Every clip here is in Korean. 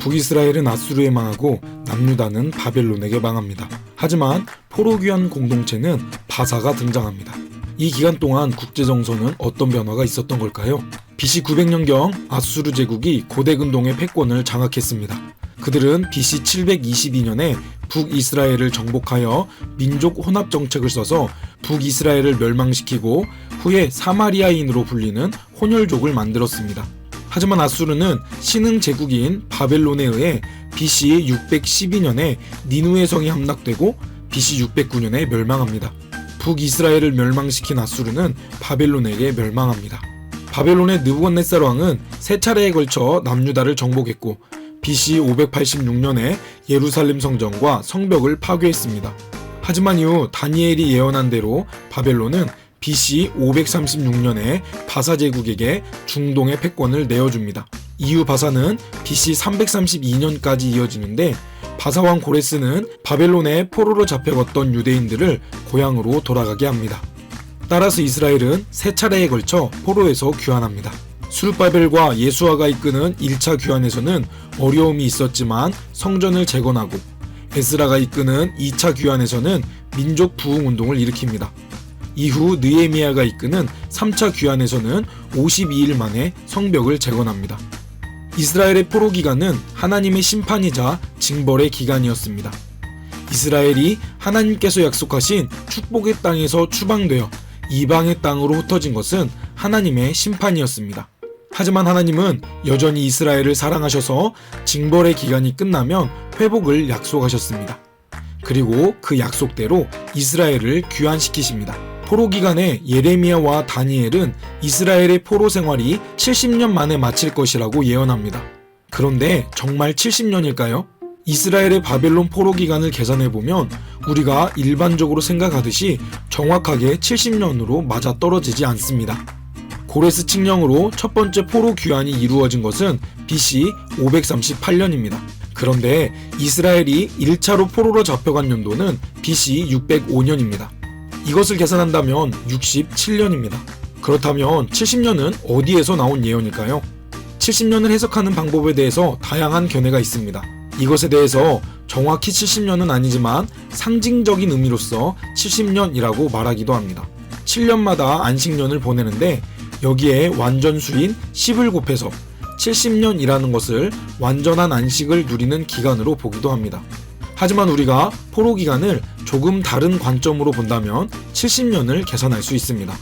북이스라엘은 아수르에 망하고 남유다는 바벨론에게 망합니다. 하지만 포로 귀환 공동체는 바사가 등장합니다. 이 기간 동안 국제정서는 어떤 변화가 있었던 걸까요? BC 900년경 아수르 제국이 고대 근동의 패권을 장악했습니다. 그들은 BC 722년에 북이스라엘을 정복하여 민족 혼합 정책을 써서 북이스라엘을 멸망시키고 후에 사마리아인으로 불리는 혼혈족을 만들었습니다. 하지만 아수르는 신흥 제국인 바벨론에 의해 BC 612년에 니누의 성이 함락되고 BC 609년에 멸망합니다. 북이스라엘을 멸망시킨 아수르는 바벨론에게 멸망합니다. 바벨론의 느부갓네살 왕은 세 차례에 걸쳐 남유다를 정복했고 BC 586년에 예루살렘 성전과 성벽을 파괴했습니다. 하지만 이후 다니엘이 예언한 대로 바벨론은 BC 536년에 바사 제국에게 중동의 패권을 내어줍니다. 이후 바사는 BC 332년까지 이어지는데 바사왕 고레스는 바벨론에 포로로 잡혀갔던 유대인들을 고향으로 돌아가게 합니다. 따라서 이스라엘은 세 차례에 걸쳐 포로에서 귀환합니다. 수르바벨과 예수아가 이끄는 1차 귀환에서는 어려움이 있었지만 성전을 재건하고 에스라가 이끄는 2차 귀환에서는 민족 부흥운동을 일으킵니다. 이후 느헤미야가 이끄는 3차 귀환에서는 52일 만에 성벽을 재건합니다. 이스라엘의 포로 기간은 하나님의 심판이자 징벌의 기간이었습니다. 이스라엘이 하나님께서 약속하신 축복의 땅에서 추방되어 이방의 땅으로 흩어진 것은 하나님의 심판이었습니다. 하지만 하나님은 여전히 이스라엘을 사랑하셔서 징벌의 기간이 끝나면 회복을 약속하셨습니다. 그리고 그 약속대로 이스라엘을 귀환시키십니다. 포로 기간에 예레미야와 다니엘은 이스라엘의 포로 생활이 70년 만에 마칠 것이라고 예언합니다. 그런데 정말 70년일까요? 이스라엘의 바벨론 포로 기간을 계산해보면 우리가 일반적으로 생각하듯이 정확하게 70년으로 맞아떨어지지 않습니다. 고레스 칙령으로 첫 번째 포로 귀환이 이루어진 것은 BC 538년입니다. 그런데 이스라엘이 1차로 포로로 잡혀간 연도는 BC 605년입니다. 이것을 계산한다면 67년입니다. 그렇다면 70년은 어디에서 나온 예언일까요? 70년을 해석하는 방법에 대해서 다양한 견해가 있습니다. 이것에 대해서 정확히 70년은 아니지만 상징적인 의미로서 70년이라고 말하기도 합니다. 7년마다 안식년을 보내는데 여기에 완전수인 10을 곱해서 70년이라는 것을 완전한 안식을 누리는 기간으로 보기도 합니다. 하지만 우리가 포로 기간을 조금 다른 관점으로 본다면 70년을 계산할 수 있습니다.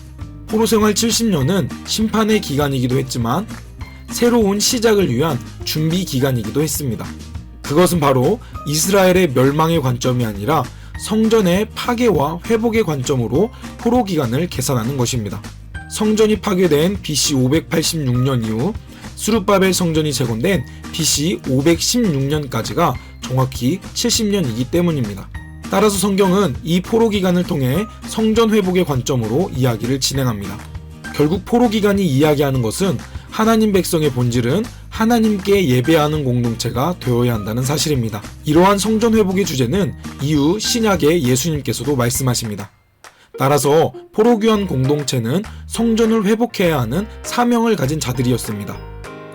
포로 생활 70년은 심판의 기간이기도 했지만 새로운 시작을 위한 준비 기간이기도 했습니다. 그것은 바로 이스라엘의 멸망의 관점이 아니라 성전의 파괴와 회복의 관점으로 포로 기간을 계산하는 것입니다. 성전이 파괴된 BC 586년 이후 수르바벨 성전이 재건된 BC 516년까지가 정확히 70년이기 때문입니다. 따라서 성경은 이 포로 기간을 통해 성전 회복의 관점으로 이야기를 진행합니다. 결국 포로 기간이 이야기하는 것은 하나님 백성의 본질은 하나님께 예배하는 공동체가 되어야 한다는 사실입니다. 이러한 성전 회복의 주제는 이후 신약의 예수님께서도 말씀하십니다. 따라서 포로 귀환 공동체는 성전을 회복해야 하는 사명을 가진 자들이었습니다.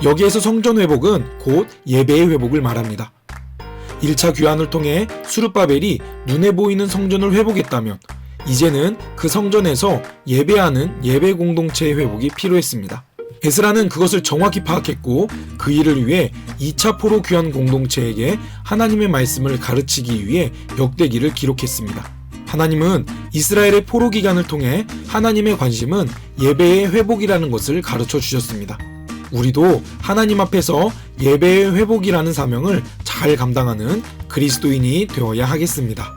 여기에서 성전 회복은 곧 예배의 회복을 말합니다. 1차 귀환을 통해 수르바벨이 눈에 보이는 성전을 회복했다면 이제는 그 성전에서 예배하는 예배 공동체의 회복이 필요했습니다. 에스라는 그것을 정확히 파악했고 그 일을 위해 2차 포로 귀환 공동체에게 하나님의 말씀을 가르치기 위해 역대기를 기록했습니다. 하나님은 이스라엘의 포로 기간을 통해 하나님의 관심은 예배의 회복이라는 것을 가르쳐 주셨습니다. 우리도 하나님 앞에서 예배의 회복이라는 사명을 잘 감당하는 그리스도인이 되어야 하겠습니다.